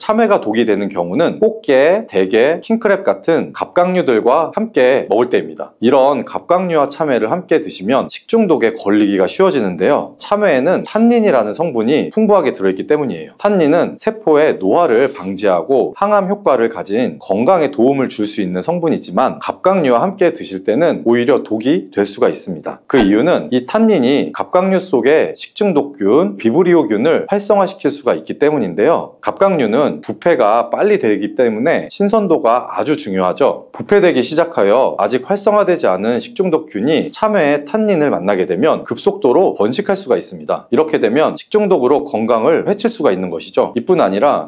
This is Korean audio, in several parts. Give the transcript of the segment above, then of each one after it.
참외가 독이 되는 경우는 꽃게, 대게, 킹크랩 같은 갑각류들과 함께 먹을 때입니다. 이런 갑각류와 참외를 함께 드시면 식중독에 걸리기가 쉬워지는데요. 참외에는 탄닌이라는 성분이 풍부하게 들어있기 때문이에요. 탄닌은 세포의 노화를 방지하고 항암 효과를 가진 건강에 도움을 줄 수 있는 성분이지만 갑각류와 함께 드실 때는 오히려 독이 될 수가 있습니다. 그 이유는 이 탄닌이 갑각류 속의 식중독균, 비브리오균을 활성화시킬 수가 있기 때문인데요. 갑각류는 부패가 빨리 되기 때문에 신선도가 아주 중요하죠. 부패되기 시작하여 아직 활성화되지 않은 식중독균이 참외의 탄닌을 만나게 되면 급속도로 번식할 수가 있습니다. 이렇게 되면 식중독으로 건강을 해칠 수가 있는 것이죠. 이뿐 아니라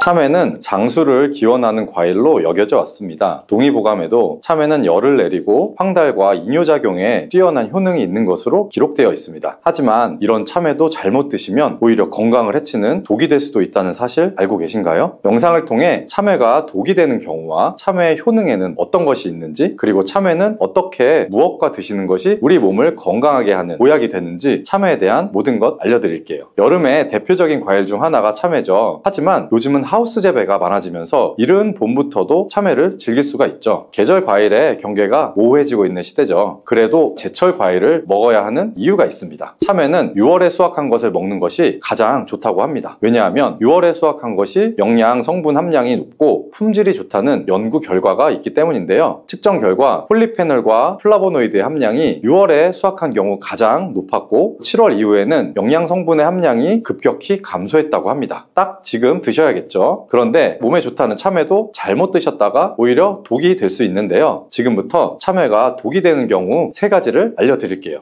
참외는 장수를 기원하는 과일로 여겨져 왔습니다. 동의보감에도 참외는 열을 내리고 황달과 이뇨작용에 뛰어난 효능이 있는 것으로 기록되어 있습니다. 하지만 이런 참외도 잘못 드시면 오히려 건강을 해치는 독이 될 수도 있다는 사실 알고 계신가요? 영상을 통해 참외가 독이 되는 경우와 참외의 효능에는 어떤 것이 있는지, 그리고 참외는 어떻게 무엇과 드시는 것이 우리 몸을 건강하게 하는 보약이 되는지 참외에 대한 모든 것 알려드릴게요. 여름의 대표적인 과일 중 하나가 참외죠. 하지만 요즘은 하우스 재배가 많아지면서 이른 봄부터도 참외를 즐길 수가 있죠. 계절 과일의 경계가 모호해지고 있는 시대죠. 그래도 제철 과일을 먹어야 하는 이유가 있습니다. 참외는 6월에 수확한 것을 먹는 것이 가장 좋다고 합니다. 왜냐하면 6월에 수확한 것이 영양 성분 함량이 높고 품질이 좋다는 연구 결과가 있기 때문인데요. 측정 결과 폴리페놀과 플라보노이드의 함량이 6월에 수확한 경우 가장 높았고 7월 이후에는 영양 성분의 함량이 급격히 감소했다고 합니다. 딱 지금 드셔야겠죠. 그런데 몸에 좋다는 참외도 잘못 드셨다가 오히려 독이 될 수 있는데요. 지금부터 참외가 독이 되는 경우 3가지를 알려드릴게요.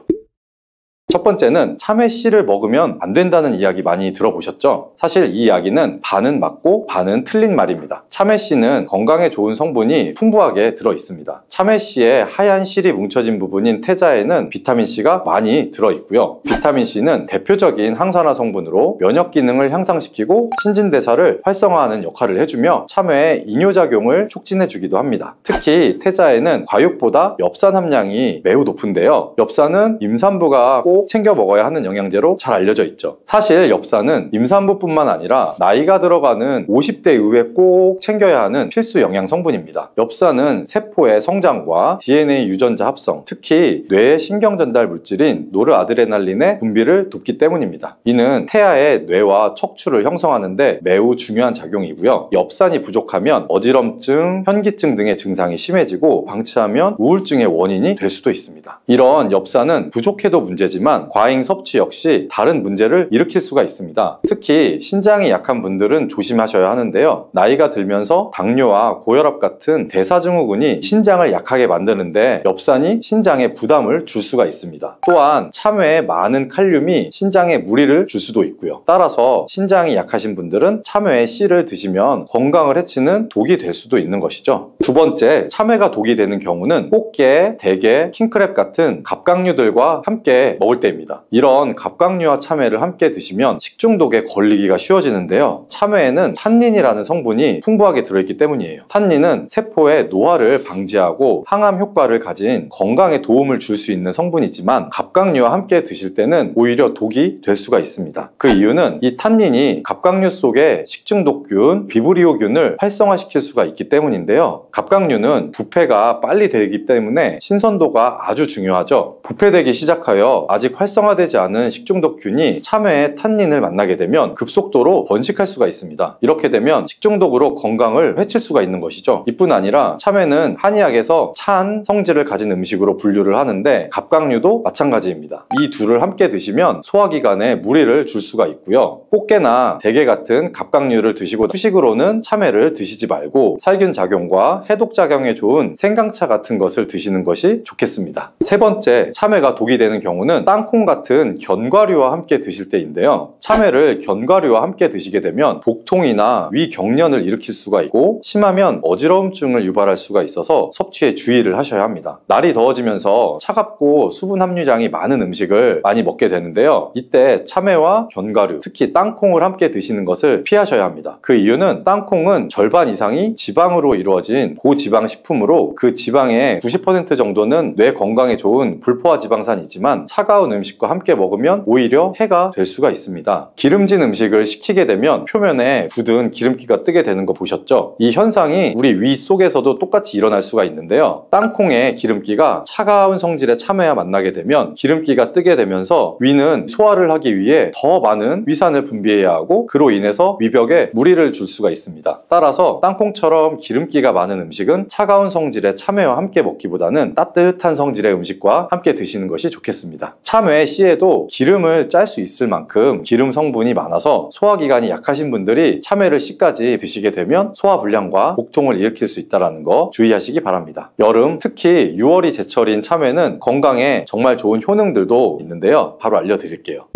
첫 번째는 참외 씨를 먹으면 안 된다는 이야기 많이 들어보셨죠? 사실 이 이야기는 반은 맞고 반은 틀린 말입니다. 참외 씨는 건강에 좋은 성분이 풍부하게 들어 있습니다. 참외 씨의 하얀 실이 뭉쳐진 부분인 태자에는 비타민 C가 많이 들어 있고요. 비타민 C는 대표적인 항산화 성분으로 면역 기능을 향상시키고 신진대사를 활성화하는 역할을 해주며 참외의 이뇨작용을 촉진해 주기도 합니다. 특히 태자에는 과육보다 엽산 함량이 매우 높은데요. 엽산은 임산부가 꼭 챙겨 먹어야 하는 영양제로 잘 알려져 있죠. 사실 엽산은 임산부뿐만 아니라 나이가 들어가는 50대 이후에 꼭 챙겨야 하는 필수 영양 성분입니다. 엽산은 세포의 성장과 DNA 유전자 합성, 특히 뇌의 신경 전달 물질인 노르아드레날린의 분비를 돕기 때문입니다. 이는 태아의 뇌와 척추를 형성하는데 매우 중요한 작용이고요. 엽산이 부족하면 어지럼증, 현기증 등의 증상이 심해지고 방치하면 우울증의 원인이 될 수도 있습니다. 이런 엽산은 부족해도 문제지만 과잉 섭취 역시 다른 문제를 일으킬 수가 있습니다. 특히 신장이 약한 분들은 조심하셔야 하는데요. 나이가 들면서 당뇨와 고혈압 같은 대사증후군이 신장을 약하게 만드는데 엽산이 신장에 부담을 줄 수가 있습니다. 또한 참외에 많은 칼륨이 신장에 무리를 줄 수도 있고요. 따라서 신장이 약하신 분들은 참외의 씨를 드시면 건강을 해치는 독이 될 수도 있는 것이죠. 두 번째, 참외가 독이 되는 경우는 꽃게, 대게, 킹크랩 같은 갑각류들과 함께 먹을 때입니다. 이런 갑각류와 참외를 함께 드시면 식중독에 걸리기가 쉬워지는데요. 참외에는 탄닌이라는 성분이 풍부하게 들어있기 때문이에요. 탄닌은 세포의 노화를 방지하고 항암 효과를 가진 건강에 도움을 줄 수 있는 성분이지만 갑각류와 함께 드실 때는 오히려 독이 될 수가 있습니다. 그 이유는 이 탄닌이 갑각류 속의 식중독균, 비브리오균을 활성화시킬 수가 있기 때문인데요. 갑각류는 부패가 빨리 되기 때문에 신선도가 아주 중요하죠. 부패되기 시작하여 아직 활성화되지 않은 식중독균이 참외의 탄닌을 만나게 되면 급속도로 번식할 수가 있습니다. 이렇게 되면 식중독으로 건강을 해칠 수가 있는 것이죠. 이뿐 아니라 참외는 한의학에서 찬 성질을 가진 음식으로 분류를 하는데 갑각류도 마찬가지입니다. 이 둘을 함께 드시면 소화기관에 무리를 줄 수가 있고요. 꽃게나 대게 같은 갑각류를 드시고 후식으로는 참외를 드시지 말고 살균 작용과 해독 작용에 좋은 생강차 같은 것을 드시는 것이 좋겠습니다. 세 번째, 참외가 독이 되는 경우는 땅콩 같은 견과류와 함께 드실 때인데요. 참외를 견과류와 함께 드시게 되면 복통이나 위경련을 일으킬 수가 있고 심하면 어지러움증을 유발할 수가 있어서 섭취 섭취에 주의를 하셔야 합니다. 날이 더워지면서 차갑고 수분 함유량이 많은 음식을 많이 먹게 되는데요. 이때 참외와 견과류, 특히 땅콩을 함께 드시는 것을 피하셔야 합니다. 그 이유는 땅콩은 절반 이상이 지방으로 이루어진 고지방 식품으로 그 지방의 90% 정도는 뇌 건강에 좋은 불포화 지방산이지만 차가운 음식과 함께 먹으면 오히려 해가 될 수가 있습니다. 기름진 음식을 식히게 되면 표면에 굳은 기름기가 뜨게 되는 거 보셨죠? 이 현상이 우리 위 속에서도 똑같이 일어날 수가 있는데요. 땅콩의 기름기가 차가운 성질의 참외와 만나게 되면 기름기가 뜨게 되면서 위는 소화를 하기 위해 더 많은 위산을 분비해야 하고 그로 인해서 위벽에 무리를 줄 수가 있습니다. 따라서 땅콩처럼 기름기가 많은 음식은 차가운 성질의 참외와 함께 먹기보다는 따뜻한 성질의 음식과 함께 드시는 것이 좋겠습니다. 참외 씨에도 기름을 짤 수 있을 만큼 기름 성분이 많아서 소화기관이 약하신 분들이 참외를 씨까지 드시게 되면 소화불량과 복통을 일으킬 수 있다는 거 주의하시기 바랍니다. 여름, 특히 6월이 제철인 참외는 건강에 정말 좋은 효능들도 있는데요. 바로 알려드릴게요.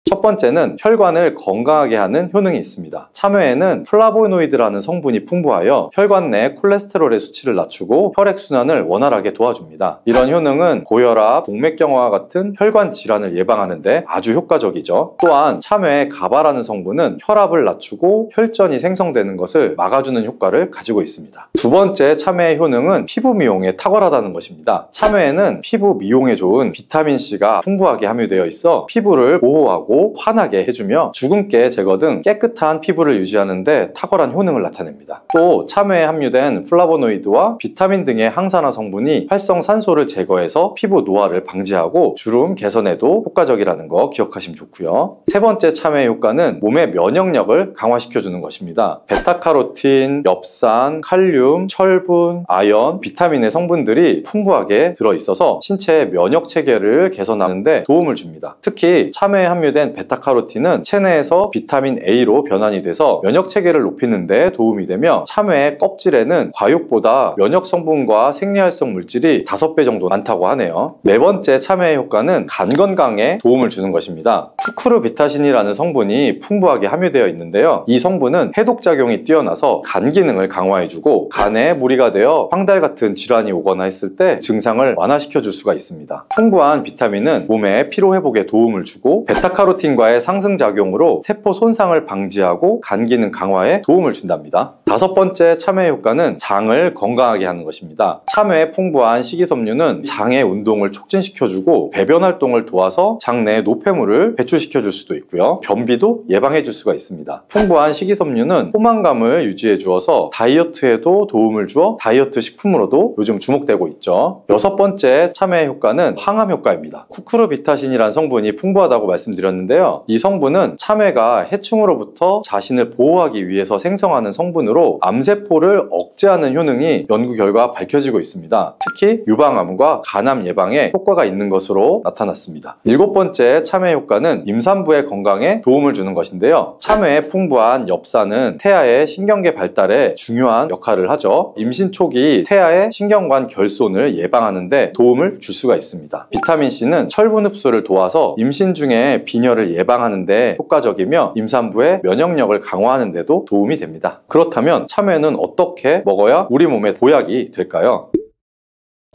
첫 번째는 혈관을 건강하게 하는 효능이 있습니다. 참외에는 플라보노이드라는 성분이 풍부하여 혈관 내 콜레스테롤의 수치를 낮추고 혈액순환을 원활하게 도와줍니다. 이런 효능은 고혈압, 동맥경화와 같은 혈관 질환을 예방하는 데 아주 효과적이죠. 또한 참외의 가바라는 성분은 혈압을 낮추고 혈전이 생성되는 것을 막아주는 효과를 가지고 있습니다. 두 번째 참외의 효능은 피부 미용에 탁월하다는 것입니다. 참외에는 피부 미용에 좋은 비타민C가 풍부하게 함유되어 있어 피부를 보호하고 환하게 해주며 주근깨 제거 등 깨끗한 피부를 유지하는 데 탁월한 효능을 나타냅니다. 또 참외에 함유된 플라보노이드와 비타민 등의 항산화 성분이 활성산소를 제거해서 피부 노화를 방지하고 주름 개선에도 효과적이라는 거 기억하시면 좋고요. 세 번째 참외의 효과는 몸의 면역력을 강화시켜주는 것입니다. 베타카로틴, 엽산, 칼륨, 철분, 아연, 비타민의 성분들이 풍부하게 들어있어서 신체의 면역 체계를 개선하는 데 도움을 줍니다. 특히 참외에 함유된 베타카로틴은 체내에서 비타민 A로 변환이 돼서 면역 체계를 높이는 데 도움이 되며 참외의 껍질에는 과육보다 면역 성분과 생리활성 물질이 5배 정도 많다고 하네요. 네 번째 참외의 효과는 간 건강에 도움을 주는 것입니다. 쿠쿠르비타신이라는 성분이 풍부하게 함유되어 있는데요. 이 성분은 해독작용이 뛰어나서 간 기능을 강화해주고 간에 무리가 되어 황달 같은 질환이 오거나 했을 때 증상을 완화시켜 줄 수가 있습니다. 풍부한 비타민은 몸의 피로회복에 도움을 주고 베타카로틴과의 상승작용으로 세포 손상을 방지하고 간 기능 강화에 도움을 준답니다. 다섯 번째 참외의 효과는 장을 건강하게 하는 것입니다. 참외의 풍부한 식이섬유는 장의 운동을 촉진시켜주고 배변 활동을 도와서 장 내 노폐물을 배출시켜줄 수도 있고요. 변비도 예방해줄 수가 있습니다. 풍부한 식이섬유는 포만감을 유지해 주어서 다이어트에도 도움을 주어 다이어트 식품으로도 요즘 주목되고 있죠. 여섯 번째 참외의 효과는 항암 효과입니다. 쿠쿠르비타신이라는 성분이 풍부하다고 말씀드렸는데요. 이 성분은 참외가 해충으로부터 자신을 보호하기 위해서 생성하는 성분으로 암세포를 억제하는 효능이 연구 결과 밝혀지고 있습니다. 특히 유방암과 간암 예방에 효과가 있는 것으로 나타났습니다. 일곱 번째 참외 효과는 임산부의 건강에 도움을 주는 것인데요. 참외에 풍부한 엽산은 태아의 신경계 발달에 중요한 역할을 하죠. 임신 초기 태아의 신경관 결손을 예방하는 데 도움을 줄 수가 있습니다. 비타민C는 철분 흡수를 도와서 임신 중에 빈혈을 예방하는 데 효과적이며 임산부의 면역력을 강화하는 데도 도움이 됩니다. 그렇다면 참외는 어떻게 먹어야 우리 몸에 보약이 될까요?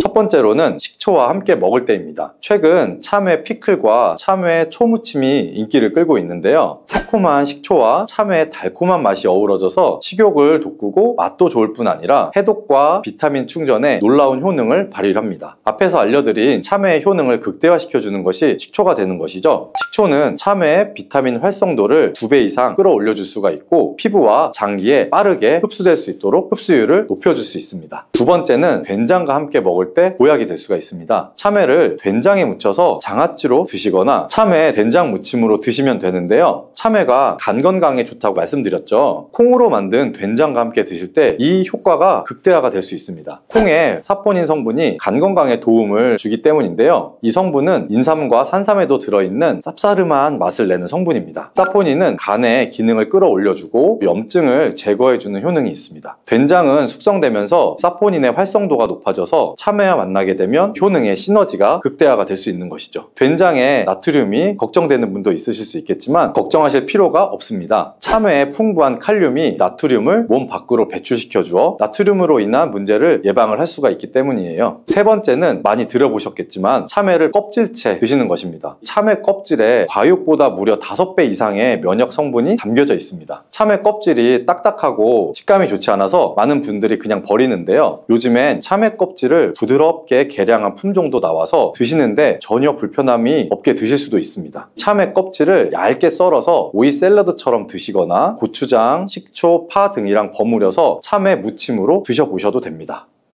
첫 번째로는 식초와 함께 먹을 때입니다. 최근 참외 피클과 참외 초무침이 인기를 끌고 있는데요. 새콤한 식초와 참외의 달콤한 맛이 어우러져서 식욕을 돋구고 맛도 좋을 뿐 아니라 해독과 비타민 충전에 놀라운 효능을 발휘합니다. 앞에서 알려드린 참외의 효능을 극대화시켜주는 것이 식초가 되는 것이죠. 식초는 참외의 비타민 활성도를 2배 이상 끌어올려줄 수가 있고 피부와 장기에 빠르게 흡수될 수 있도록 흡수율을 높여줄 수 있습니다. 두 번째는 된장과 함께 먹을 때 보약이 될 수가 있습니다. 참외를 된장에 묻혀서 장아찌로 드시거나 참외 된장 무침으로 드시면 되는데요. 참외가 간 건강에 좋다고 말씀드렸죠. 콩으로 만든 된장과 함께 드실 때 이 효과가 극대화가 될 수 있습니다. 콩에 사포닌 성분이 간 건강에 도움을 주기 때문인데요. 이 성분은 인삼과 산삼에도 들어있는 쌉싸름한 맛을 내는 성분입니다. 사포닌은 간의 기능을 끌어올려주고 염증을 제거해주는 효능이 있습니다. 된장은 숙성되면서 사포닌의 활성도가 높아져서 참외 참외와 만나게 되면 효능의 시너지가 극대화가 될 수 있는 것이죠. 된장에 나트륨이 걱정되는 분도 있으실 수 있겠지만 걱정하실 필요가 없습니다. 참외의 풍부한 칼륨이 나트륨을 몸 밖으로 배출시켜 주어 나트륨으로 인한 문제를 예방을 할 수가 있기 때문이에요. 세 번째는 많이 들어보셨겠지만 참외를 껍질째 드시는 것입니다. 참외 껍질에 과육보다 무려 5배 이상의 면역 성분이 담겨져 있습니다. 참외 껍질이 딱딱하고 식감이 좋지 않아서 많은 분들이 그냥 버리는데요. 요즘엔 참외 껍질을 부드럽게 계량한 품종도 나와서 드시는데 전혀 불편함이 없게 드실 수도 있습니다. 참외 껍질을 얇게 썰어서 오이 샐러드처럼 드시거나 고추장, 식초, 파 등이랑 버무려서 참외 무침으로 드셔보셔도 됩니다.